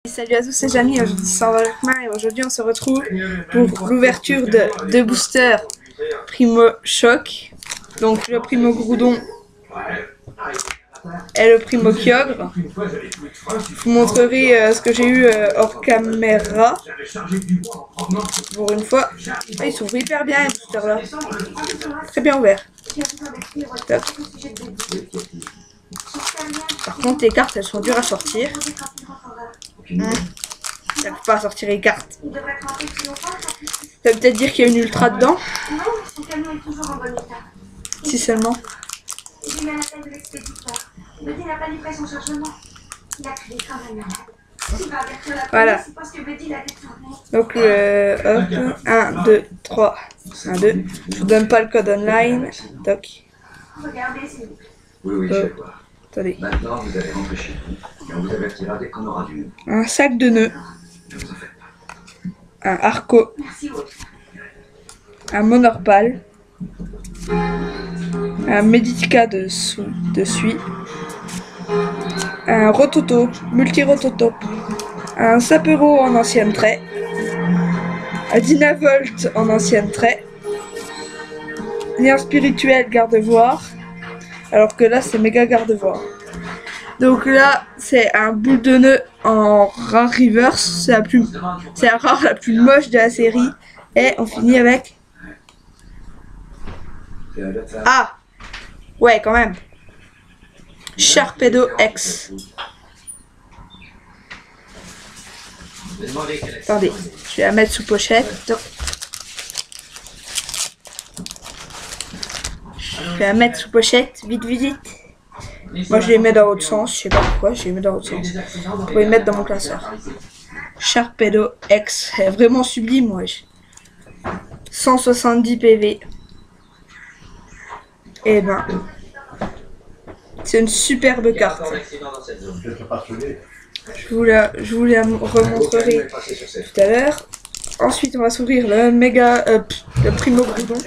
Salut à tous, c'est Jamie, aujourd'hui c'est Sandra et aujourd'hui on se retrouve pour l'ouverture de deux boosters Primo Choc. Donc le Primo Groudon et le Primo Kyogre. Je vous montrerai ce que j'ai eu hors caméra. Pour une fois, ils sont hyper bien les boosters là. Très bien ouverts. Top. Par contre les cartes elles sont dures à sortir. J'arrive pas à sortir les cartes. Ça veut peut-être dire qu'il y a une ultra dedans. Si seulement. Voilà. Donc hop, 1, 2, 3, 1, 2. Je vous donne pas le code online. Toc. Attendez. Maintenant, vous allez rentrer chez vous. Et on vous avertira dès qu'on aura du nouveau. Un sac de nœuds. Ne vous en faites pas. Un Arco. Un Monorpal. Un Meditica de suie. Un Rototo, multi-Rototo. Un Sapero en ancienne trait. Un Dynavolt en ancienne trait. Lien spirituel garde-voir. Alors que là c'est méga garde-voir. Donc là c'est un boule de nœud en rare reverse. C'est la rare la plus moche de la série. Et on finit avec... Ah ouais quand même. Sharpedo X. Attendez, je vais la mettre sous pochette. Je vais la mettre sous pochette, vite, vite, vite. Moi je les mets dans l'autre sens, je sais pas pourquoi, je les mets dans l'autre sens. Pour les mettre dans mon classeur. Sharpedo X, est vraiment sublime, wesh. 170 PV. Et ben, c'est une superbe carte. Je vous la remontrerai tout à l'heure. Ensuite, on va s'ouvrir le le Primo Groudon.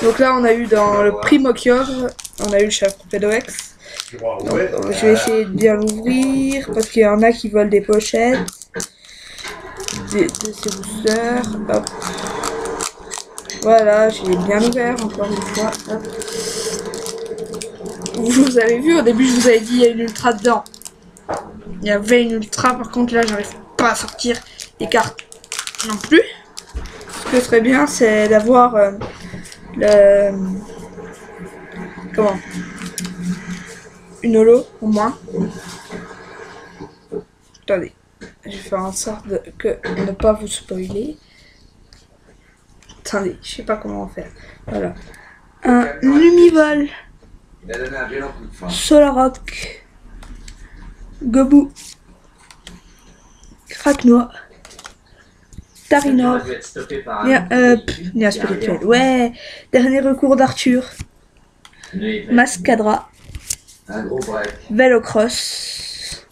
Donc là, on a eu dans le Primo Kyogre, on a eu le Sharpedo X. Donc, je vais essayer de bien l'ouvrir parce qu'il y en a qui volent des pochettes de ces boosters. Hop. Voilà, j'ai bien ouvert encore une fois. Hop. Vous avez vu, au début, je vous avais dit il y a une ultra dedans. Il y avait une ultra, par contre là, j'arrive pas à sortir les cartes non plus. Ce que serait bien, c'est d'avoir une holo au moins. Attendez, je vais faire en sorte de ne pas vous spoiler. Attendez, je sais pas comment faire. Voilà, un Lumivol, Solrock, Gobou, Craquenois, Tarinor, Lien spirituel, ouais, dernier recours d'Arthur, Mascadra, Velocross,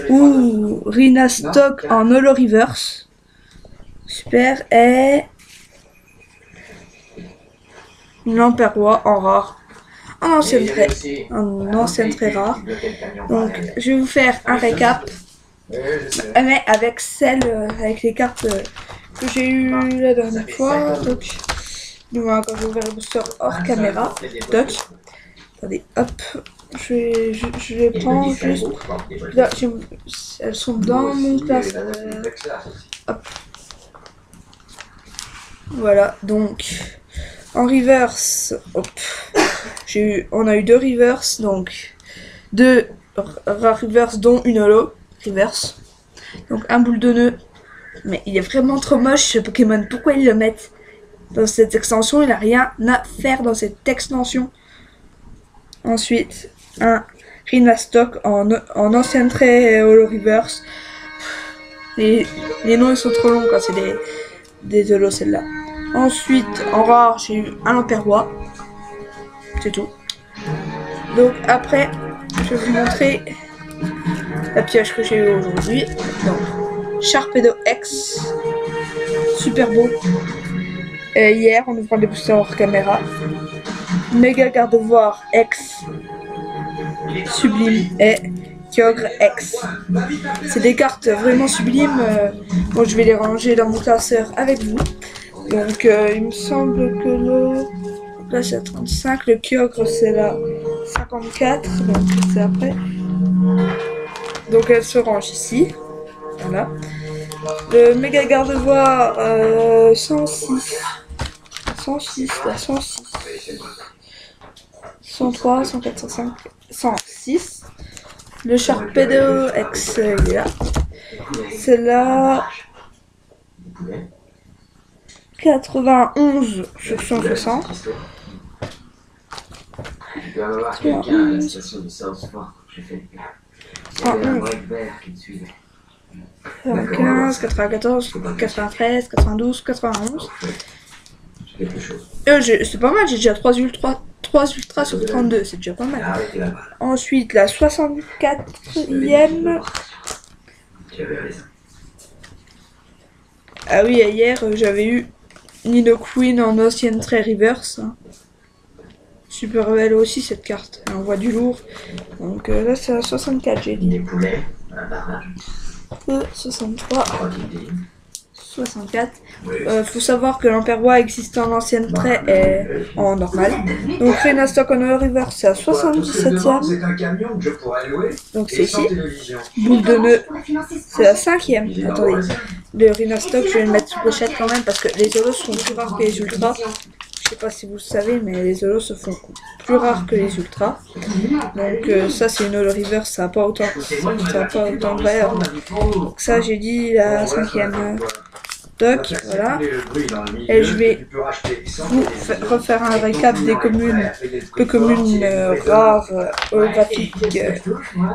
ou Rhinastock en holo reverse, super, et Lamperrois en rare, en ancienne très rare. Donc je vais vous faire un récap. Mais avec avec les cartes que j'ai eu la dernière fois. Donc, du moins quand j'ai ouvert le booster hors caméra. Donc, attendez, hop, je les prends juste. Là, elles sont dans mon classeur. Hop. Voilà, donc en reverse, hop, on a eu deux reverse, donc deux rares reverse dont une holo. Reverse. Donc un boule de nœud. Mais il est vraiment trop moche ce Pokémon. Pourquoi ils le mettent dans cette extension? Il n'a rien à faire dans cette extension. Ensuite, un Rhinastock en ancienne trait holo reverse. Les noms ils sont trop longs quand c'est des holos celle-là. Ensuite, en rare, j'ai eu un Lamperrois. C'est tout. Donc après, je vais vous montrer la pioche que j'ai eu aujourd'hui. Donc, Sharpedo X, super beau. Et hier, on ouvrant des boosters hors caméra. Méga garde-voir X, sublime. Et Kyogre X. C'est des cartes vraiment sublimes. Bon, je vais les ranger dans mon classeur avec vous. Donc, il me semble que là c'est à 35. Le Kyogre c'est la 54. Donc, c'est après. Donc, elle se range ici. Voilà. Le méga garde-voix 106. 106, là, 106. 103, 104, 105, 106. Le Sharpedo X, il est là. C'est là 91 sur 160. 95, 94, 93, 92, 91. C'est pas mal, j'ai déjà 3 ultras sur 32, c'est déjà pas mal. Ensuite, la 64e. Ah oui, hier, j'avais eu Nidoqueen en ancienne trait reverse. Super belle aussi cette carte, elle envoie du lourd. Donc là, c'est la 64, j'ai dit. 63. 64. Faut savoir que l'Amperbois existe en ancienne trait et en normal. Donc Renastock en River c'est à 77e. Donc c'est ici. Boule de nœud c'est à 5e. Attendez. Le Renastock je vais le mettre sous pochette quand même parce que les holos sont plus rares que les ultras. Je sais pas si vous le savez mais les holos se font plus rares que les ultras. Donc ça c'est une holo river, ça n'a pas autant de valeur. Donc ça j'ai dit la 5e. Doc, voilà. Et je vais vous refaire un récap des communes, peu communes, rares, holographiques,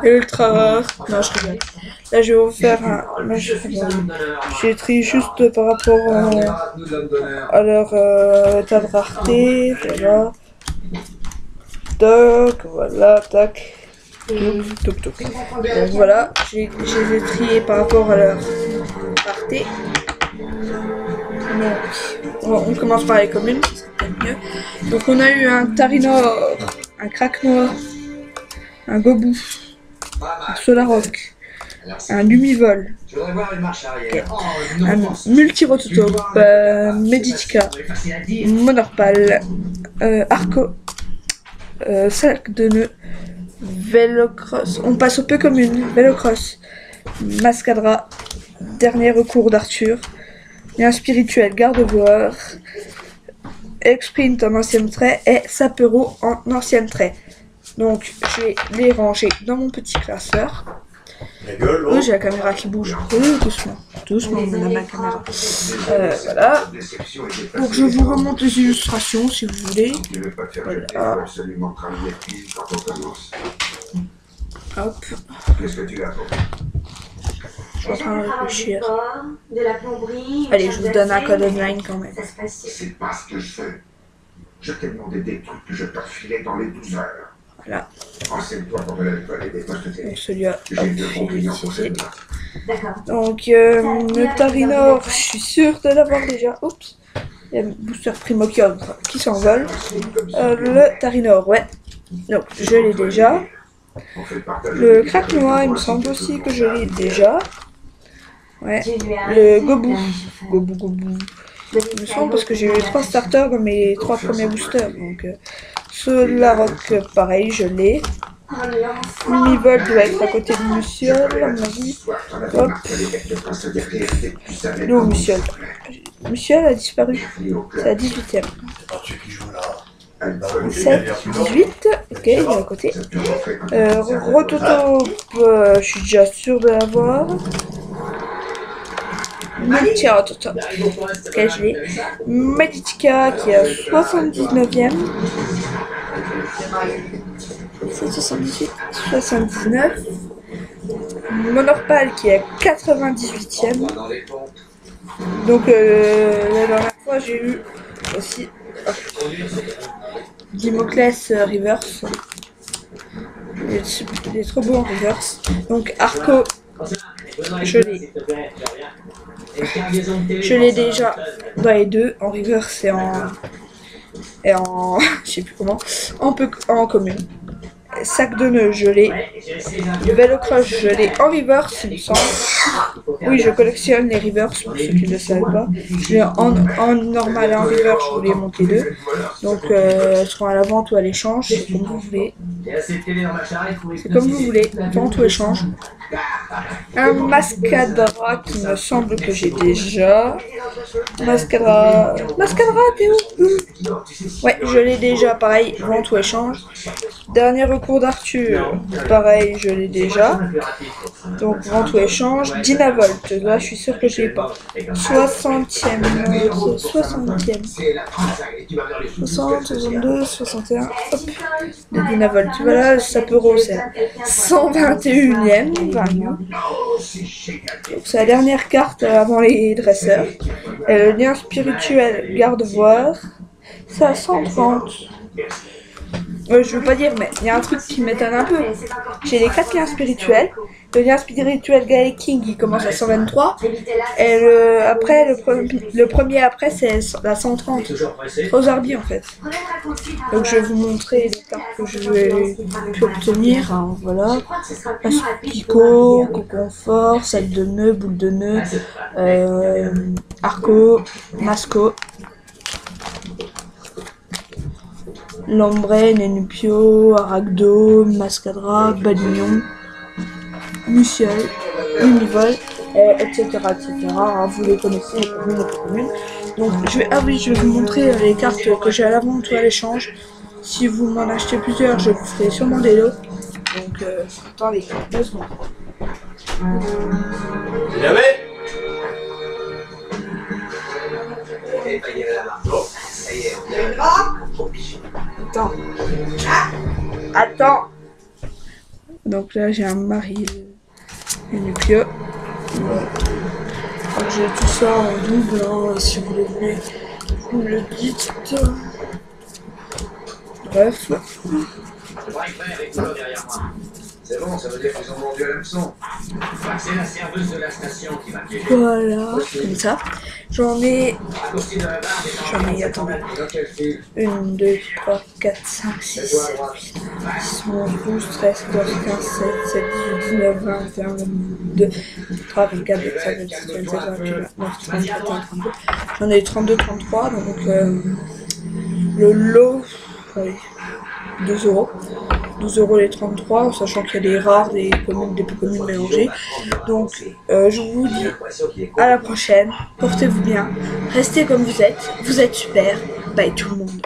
ultra rares. Non, je rigole. Là, je vais vous faire un. J'ai trié juste par rapport à leur état de rareté. Voilà. Doc, voilà, tac. Toc, toc. Donc voilà, je les ai triés par rapport à leur rareté. Donc, on commence par les communes, c'est peut-être mieux. Donc on a eu un Tarinor, un Kraknoa, un Gobou, un Solaroc, un Lumivol, okay. Un Multirototope, Meditica, Monorpal, Arco, Sac de nœuds, Vélocross. On passe aux peu communes, Vélocross, Mascadra, Dernier recours d'Arthur. Et un spirituel garde-voix, X-Sprint en ancienne trait et Sapero en ancienne trait. Donc je vais les ranger dans mon petit classeur. Oui, j'ai la caméra qui bouge. Oui, doucement. Doucement, on a ma caméra. Voilà. Donc je vous remonte les illustrations si vous voulez. Voilà. Hop. Je suis en train de réfléchir. Allez, je vous donne un code online quand même. C'est pas ce que je fais. Je t'ai demandé des trucs que je t'enfilais dans les 12 heures. Voilà. Renseigne-toi pour de l'école et des postes télé. Donc celui-là, j'ai deux ingrédients pour celle-là. Donc le Tarinor, je suis sûre de l'avoir déjà. Oups. Il y a un booster Primo Kyogre qui s'envole. Le Tarinor, ouais. Donc je l'ai déjà. Le Kraknoa, il me semble aussi que je l'ai déjà. Ouais. Le Gobou. Gobou. Il me semble parce que j'ai eu 3 starters dans mes 3 premiers boosters. Donc Solaroc, pareil, je l'ai. Lumivol doit être à côté de Musiol, à mon avis. Hop. Non, Musiol. Musiol a disparu. C'est la 18e. 7, 18, ok, il est à côté. Rototope, je suis déjà sûr de l'avoir. Multirototope, ok, je l'ai. Meditica qui est à 79e. C'est 78, 79. Monorpal qui est à 98e. Donc la dernière fois j'ai eu aussi Dimoclès reverse. Il est trop beau en reverse. Donc Arco, je l'ai déjà dans les deux, en reverse et en je sais plus comment, en commune. sac de nœuds, je l'ai. Le vélo crush, je l'ai en reverse, il me semble. Oui, je collectionne les reverse, pour ceux qui ne le savent pas. Je l'ai en normal et en reverse, je voulais monter deux. Donc, elles seront à la vente ou à l'échange, c'est comme vous voulez. C'est comme vous voulez, vente ou échange. Un Mascadra qui me semble que j'ai déjà. Mascadra, t'es où? Ouais, je l'ai déjà, pareil, vente ou échange. Dernier recours d'Arthur, pareil, je l'ai déjà. Donc, vente ou échange. Dynavolt, là, je suis sûr que je l'ai pas. 60e, 60e. 60, 62, 61, hop, de Dynavolt. Voilà, ça peut c'est 121e. Donc, c'est la dernière carte avant les dresseurs. Le lien spirituel, garde-voir. C'est à 130. Je veux pas dire, mais il y a un truc qui m'étonne un peu. J'ai les 4 liens spirituels. Le lien spirituel Gaelic King, il commence à 123. Et le premier après, c'est à 130. Trop zarbi en fait. Donc je vais vous montrer les cartes que je vais pu obtenir. Hein, voilà. Pico, Coconfort, sac de nœuds, boule de nœuds, Arco, Masco. Lambré, Nenupio, Aragdo, Mascadra, Balignon, Luciel, Univol, etc. Hein, vous les connaissez, les communes. Donc je vais vous montrer les cartes que j'ai à la vente ou à l'échange. Si vous m'en achetez plusieurs, je vous ferai sûrement des lots. Donc attendez, 2 secondes. Attends. Donc là j'ai un mari Nenupio. Donc j'ai tout ça en double, hein, si vous le voulez, vous me le dites. Bref. C'est bon, ça veut dire qu'ils ont mordu à l'hameçon. C'est la serveuse de la station qui m'a piégé. Voilà, comme ça. J'en ai, attendez. 1, 2, 3, 4, 5, 6, 7, 8, 9, 10, 11, 12, 13, 14, 15, 16, 17, 18, 19, 20, 21, 22, 23, 24, 25, 26, 27, 28, 29, 30, 31, 32. J'en ai 32, 33, donc le lot, oui, 2 €. 12 € les 33, en sachant qu'il y a des rares, des communes, des peu communes mélangées. Donc, je vous dis à la prochaine, portez-vous bien, restez comme vous êtes super, bye tout le monde.